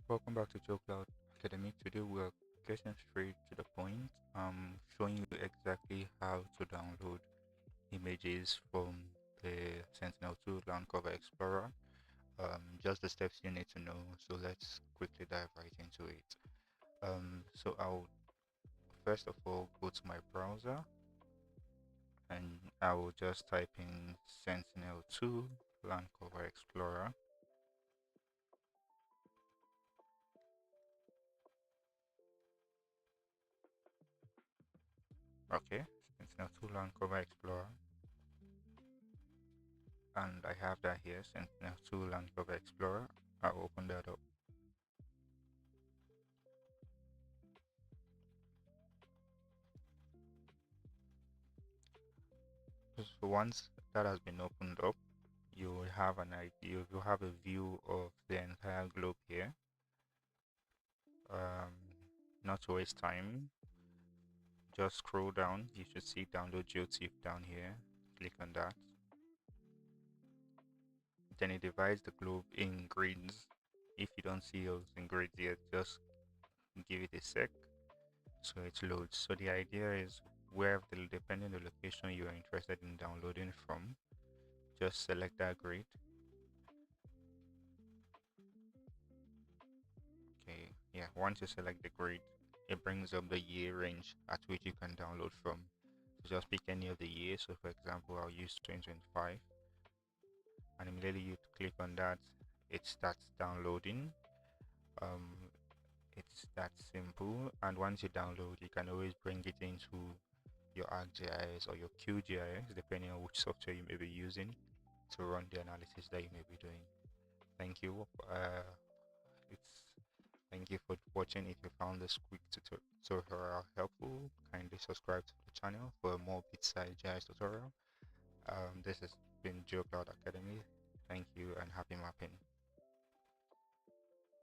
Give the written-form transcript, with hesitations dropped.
Welcome back to GeoKloud Academy. Today we are getting straight to the point. Showing you exactly how to download images from the Sentinel-2 Land Cover Explorer. Just the steps you need to know. So let's quickly dive right into it. So I'll first of all go to my browser and I will just type in Sentinel-2 Land Cover Explorer. Okay, Sentinel-2 Land Cover Explorer. And I have that here, Sentinel-2 Land Cover Explorer. I'll open that up. So once that has been opened up, you will have an idea, you have a view of the entire globe here. Not to waste time, just scroll down. You should see download GeoTIFF down here. Click on that. Then it divides the globe in grids. If you don't see yours in grids yet, just give it a sec so it loads. So the idea is depending on the location you are interested in downloading from, just select that grid. Okay, yeah, once you select the grid, it brings up the year range at which you can download from. So just pick any of the years. So for example, I'll use 2025, and immediately you click on that, it starts downloading. It's that simple. And once you download, you can always bring it into your ArcGIS or your QGIS, depending on which software you may be using to run the analysis that you may be doing. Thank you. It's Thank you for watching. If you found this quick tutorial helpful, kindly subscribe to the channel for a more bit-sized GIS tutorial. This has been GeoKloud Academy. Thank you and happy mapping.